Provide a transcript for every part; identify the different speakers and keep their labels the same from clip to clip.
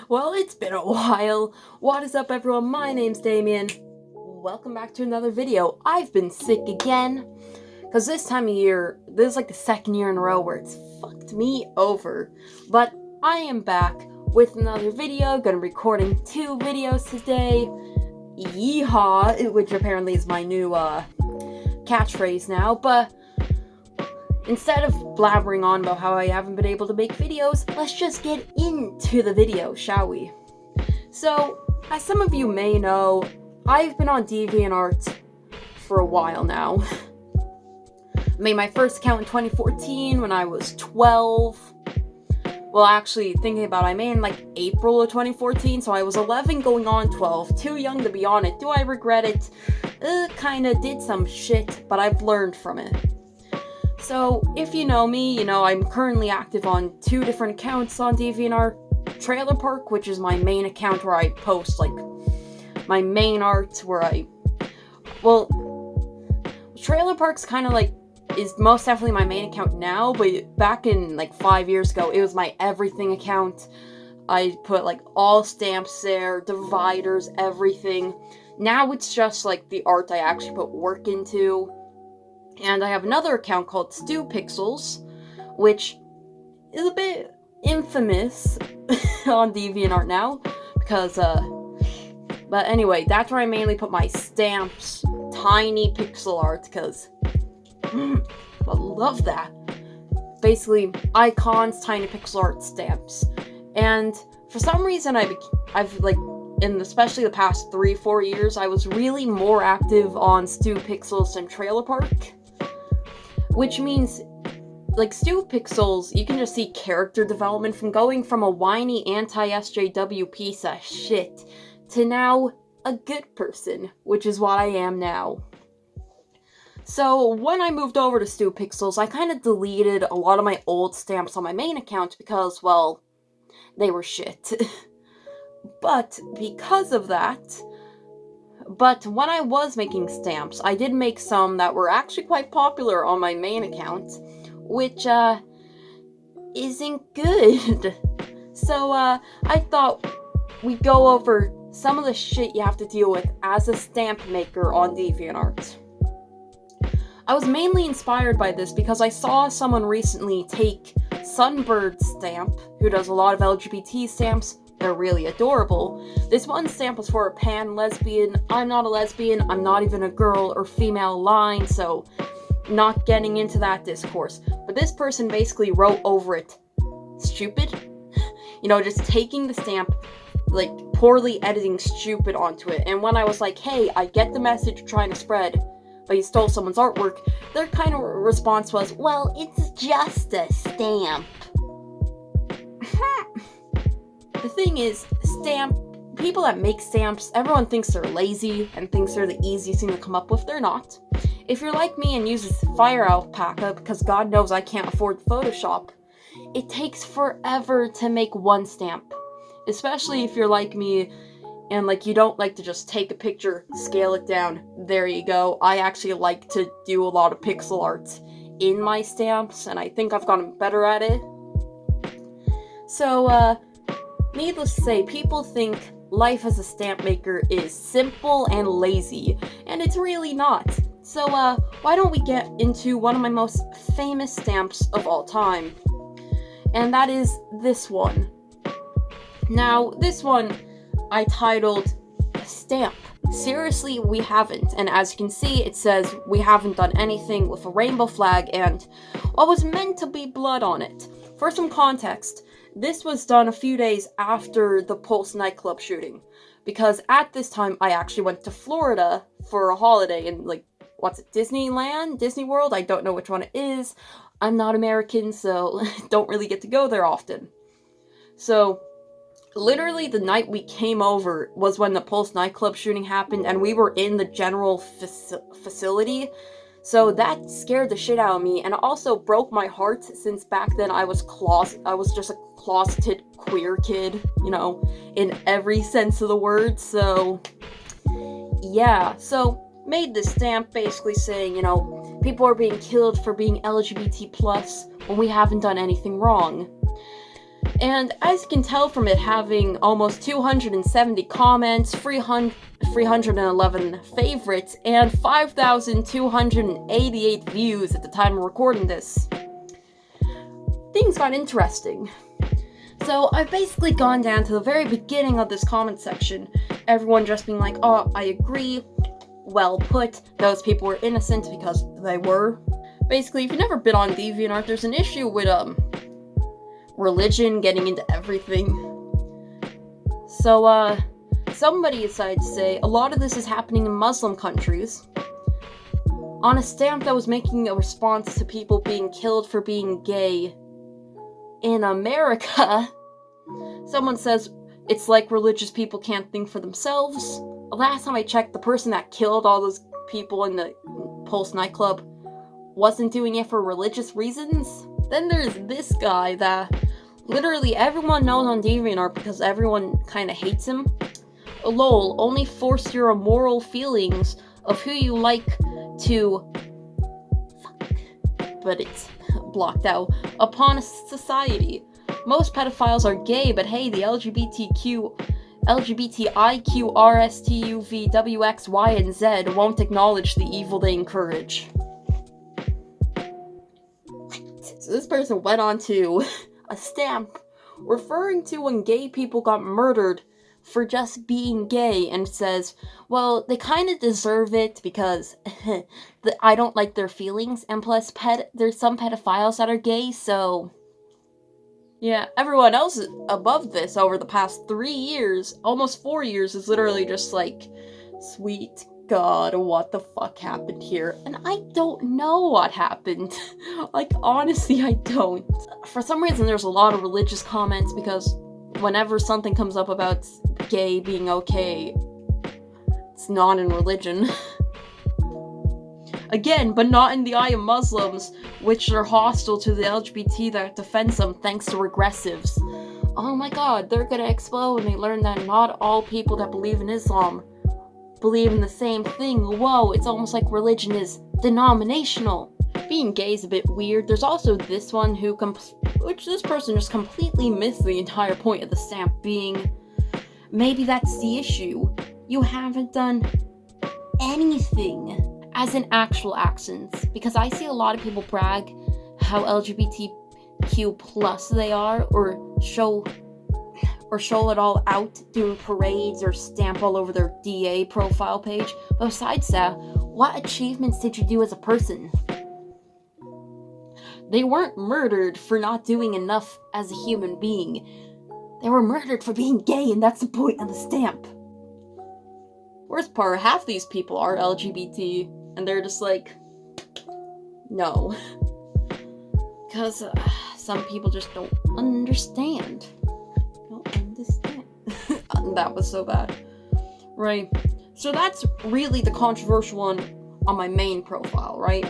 Speaker 1: Well, it's been a while. What is up, everyone? My name's Damien. Welcome back to another video. I've been sick again, because this time of year, this is like the second year in a row where it's fucked me over. But I am back with another video. Gonna be recording 2 videos today. Yeehaw, which apparently is my new catchphrase now, but instead of blabbering on about how I haven't been able to make videos, let's just get into the video, shall we? So, as some of you may know, I've been on Deviantart for a while now. I made my first account in 2014 when I was 12. Well, actually, thinking about it, I made in like April of 2014, so I was 11 going on 12. Too young to be on it. Do I regret it? Kinda did some shit, but I've learned from it. So, if you know me, you know I'm currently active on 2 different accounts on DeviantArt. Trailer Park, which is my main account where I post, like, my main art, where well, Trailer Park's kind of like, is most definitely my main account now, but back in, like, 5 years ago, it was my everything account. I put, like, all stamps there, dividers, everything. Now it's just, like, the art I actually put work into. And I have another account called StewPixels, which is a bit infamous on DeviantArt now, because, but anyway, that's where I mainly put my stamps, tiny pixel art, because, I love that. Basically, icons, tiny pixel art stamps. And for some reason, I've like, in especially the past 3-4 years, I was really more active on StewPixels than Trailer Park. Which means, like, StewPixels, you can just see character development from going from a whiny anti-SJW piece of shit to now a good person, which is what I am now. So, when I moved over to StewPixels, I kind of deleted a lot of my old stamps on my main account because, well, they were shit. But because of that, but when I was making stamps, I did make some that were actually quite popular on my main account, which, isn't good. So, I thought we'd go over some of the shit you have to deal with as a stamp maker on DeviantArt. I was mainly inspired by this because I saw someone recently take Sunbird Stamp, who does a lot of LGBT stamps. They're really adorable. This one stamp was for a pan-lesbian. I'm not a lesbian, I'm not even a girl or female line, so not getting into that discourse. But this person basically wrote over it, stupid? You know, just taking the stamp, like, poorly editing stupid onto it. And when I was like, hey, I get the message you're trying to spread, but you stole someone's artwork, their kind of response was, well, it's just a stamp. The thing is, people that make stamps, everyone thinks they're lazy and thinks they're the easiest thing to come up with. They're not. If you're like me and uses Fire Alpaca, because God knows I can't afford Photoshop, it takes forever to make one stamp. Especially if you're like me and, like, you don't like to just take a picture, scale it down, there you go. I actually like to do a lot of pixel art in my stamps, and I think I've gotten better at it. So, needless to say, people think life as a stamp maker is simple and lazy, and it's really not. So, why don't we get into one of my most famous stamps of all time? And that is this one. Now, this one I titled Stamp. Seriously, we haven't. And as you can see, it says we haven't done anything with a rainbow flag and what was meant to be blood on it. For some context, this was done a few days after the Pulse nightclub shooting, because at this time I actually went to Florida for a holiday in, like, what's it, Disneyland? Disney World? I don't know which one it is. I'm not American, so don't really get to go there often. So, literally the night we came over was when the Pulse nightclub shooting happened, and we were in the general facility. So that scared the shit out of me, and it also broke my heart, since back then I was just a closeted queer kid, you know, in every sense of the word. So yeah, so made this stamp basically saying, you know, people are being killed for being LGBT+ when we haven't done anything wrong. And as you can tell from it having almost 270 comments, 311 favorites, and 5,288 views at the time of recording this, things got interesting. So I've basically gone down to the very beginning of this comment section, everyone just being like, oh, I agree, well put, those people were innocent because they were. Basically, if you've never been on Deviantart, there's an issue with, religion getting into everything. So, somebody decided to say, a lot of this is happening in Muslim countries. On a stamp that was making a response to people being killed for being gay in America, someone says, it's like religious people can't think for themselves. Last time I checked, the person that killed all those people in the Pulse nightclub wasn't doing it for religious reasons. Then there's this guy that literally everyone knows on Deviantart because everyone kind of hates him. Lol, only force your immoral feelings of who you like to but it's blocked out upon a society. Most pedophiles are gay, but hey, the LGBTIQ, Y, and Z won't acknowledge the evil they encourage. So this person went on to a stamp referring to when gay people got murdered for just being gay and says, well, they kind of deserve it because I don't like their feelings, and plus there's some pedophiles that are gay, so yeah, everyone else above this over the past 3 years, almost 4 years, is literally just like, sweet God, what the fuck happened here? And I don't know what happened. Like, honestly, I don't. For some reason, there's a lot of religious comments because whenever something comes up about gay being okay, it's not in religion. Again, but not in the eye of Muslims, which are hostile to the LGBT that defends them thanks to regressives. Oh my god, they're gonna explode when they learn that not all people that believe in Islam believe in the same thing. Whoa, it's almost like religion is denominational. Being gay is a bit weird. There's also this one which this person just completely missed the entire point of the stamp, being, maybe that's the issue. You haven't done anything as in actual actions, because I see a lot of people brag how LGBTQ plus they are, or show it all out doing parades or stamp all over their DA profile page. But besides that, what achievements did you do as a person? They weren't murdered for not doing enough as a human being. They were murdered for being gay, and that's the point of the stamp. Worst part, half these people are LGBT, and they're just like, no. Because some people just don't understand. That was so bad. Right. So that's really the controversial one on my main profile, right?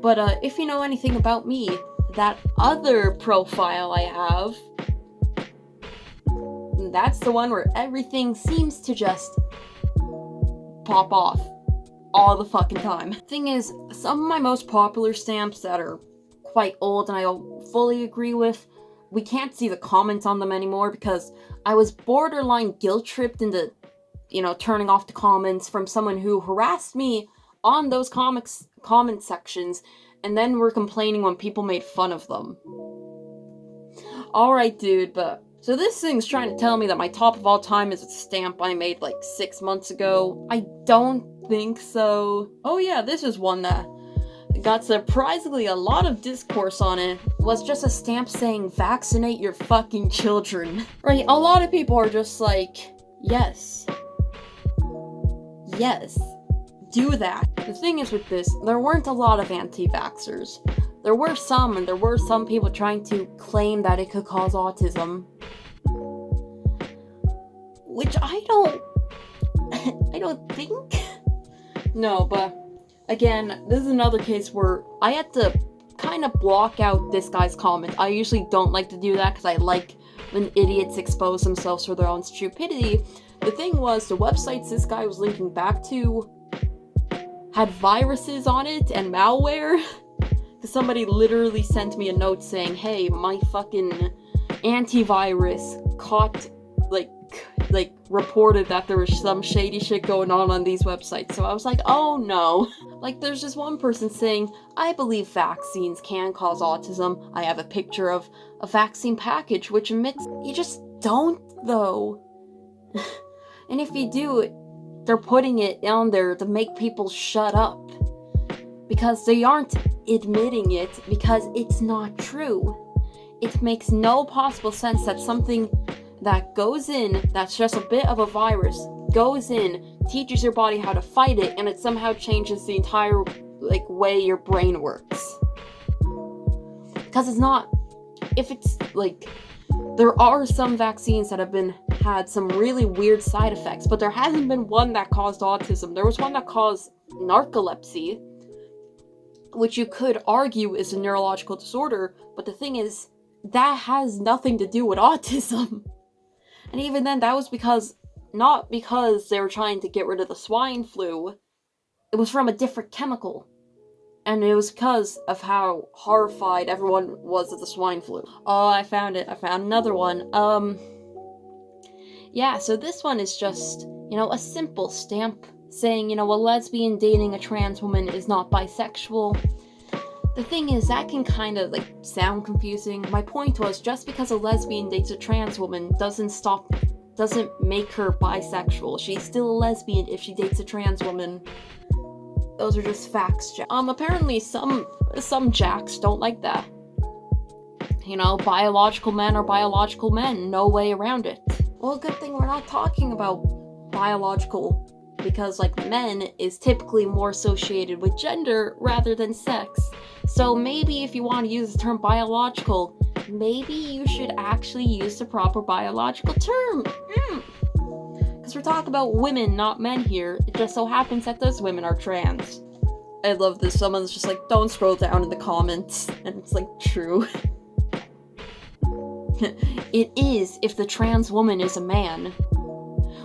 Speaker 1: But if you know anything about me, that other profile I have, that's the one where everything seems to just pop off all the fucking time. Thing is, some of my most popular stamps that are quite old and I fully agree with, we can't see the comments on them anymore because I was borderline guilt-tripped into, turning off the comments from someone who harassed me on those comment sections and then were complaining when people made fun of them. Alright, dude, but so this thing's trying to tell me that my top of all time is a stamp I made like 6 months ago. I don't think so. Oh yeah, this is one that got surprisingly a lot of discourse on. It was just a stamp saying vaccinate your fucking children. Right, a lot of people are just like, yes, do that. The thing is with this, there weren't a lot of anti-vaxxers. There were some, and there were some people trying to claim that it could cause autism, which I don't think. No, but again, this is another case where I had to kind of block out this guy's comment. I usually don't like to do that because I like when idiots expose themselves for their own stupidity. The thing was, the websites this guy was linking back to had viruses on it and malware. somebody literally sent me a note saying, hey, my fucking antivirus caught, reported that there was some shady shit going on these websites. So I was like, oh no. Like, there's just one person saying, I believe vaccines can cause autism. I have a picture of a vaccine package which admits you just don't, though. And if you do, they're putting it on there to make people shut up. Because they aren't admitting it, because it's not true. It makes no possible sense that something that goes in, that's just a bit of a virus, goes in, teaches your body how to fight it, and it somehow changes the entire, way your brain works. Because it's not, if it's, there are some vaccines that have had some really weird side effects, but there hasn't been one that caused autism. There was one that caused narcolepsy, which you could argue is a neurological disorder, but the thing is, that has nothing to do with autism. And even then, that was not because they were trying to get rid of the swine flu, it was from a different chemical. And it was because of how horrified everyone was of the swine flu. Oh, I found it. I found another one. Yeah, so this one is just, a simple stamp saying, a lesbian dating a trans woman is not bisexual. The thing is, that can kind of, sound confusing. My point was, just because a lesbian dates a trans woman doesn't make her bisexual. She's still a lesbian if she dates a trans woman. Those are just facts, Jack. Apparently some jacks don't like that. Biological men are biological men. No way around it. Well, good thing we're not talking about biological, because, men is typically more associated with gender rather than sex. So maybe if you want to use the term biological, maybe you should actually use the proper biological term. Because we're talking about women, not men here. It just so happens that those women are trans. I love this. Someone's just don't scroll down in the comments. And it's true. It is if the trans woman is a man.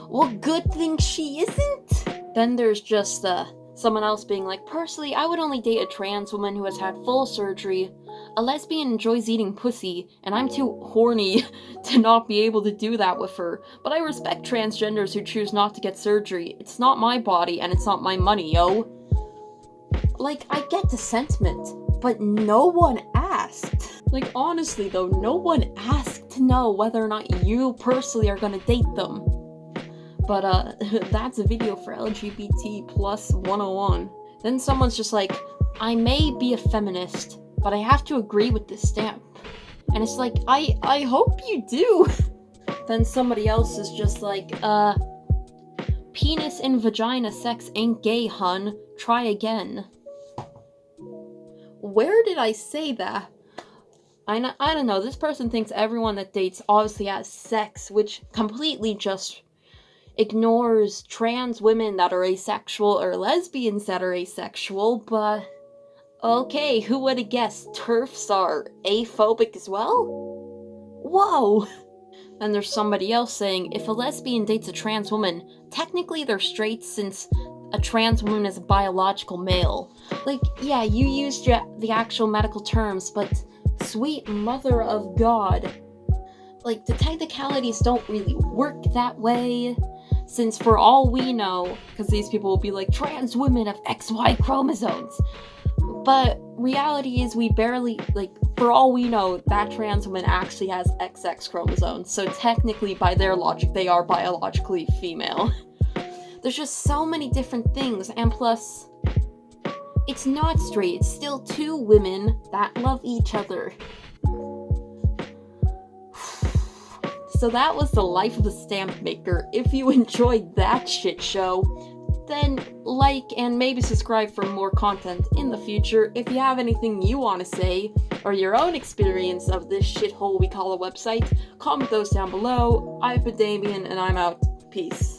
Speaker 1: Well, good thing she isn't. Then there's just someone else being personally, I would only date a trans woman who has had full surgery. A lesbian enjoys eating pussy, and I'm too horny to not be able to do that with her. But I respect transgenders who choose not to get surgery. It's not my body, and it's not my money, yo. I get the sentiment, but no one asked. Honestly though, no one asked to know whether or not you personally are gonna date them. But, that's a video for LGBT plus 101. Then someone's just I may be a feminist, but I have to agree with this stamp. And it's I hope you do. Then somebody else is just penis and vagina sex ain't gay, hun. Try again. Where did I say that? I don't know. This person thinks everyone that dates obviously has sex, which completely just ignores trans women that are asexual or lesbians that are asexual, but okay, who would have guessed TERFs are aphobic as well? Whoa! Then there's somebody else saying, if a lesbian dates a trans woman, technically they're straight since a trans woman is a biological male. Yeah, you used the actual medical terms, but sweet mother of God. The technicalities don't really work that way. Since for all we know, because these people will be trans women have XY chromosomes. But reality is we barely, for all we know, that trans woman actually has XX chromosomes. So technically, by their logic, they are biologically female. There's just so many different things, and plus, it's not straight. It's still two women that love each other. So that was the life of a stamp maker. If you enjoyed that shit show, then like and maybe subscribe for more content in the future. If you have anything you want to say, or your own experience of this shithole we call a website, comment those down below. I've been Damien, and I'm out. Peace.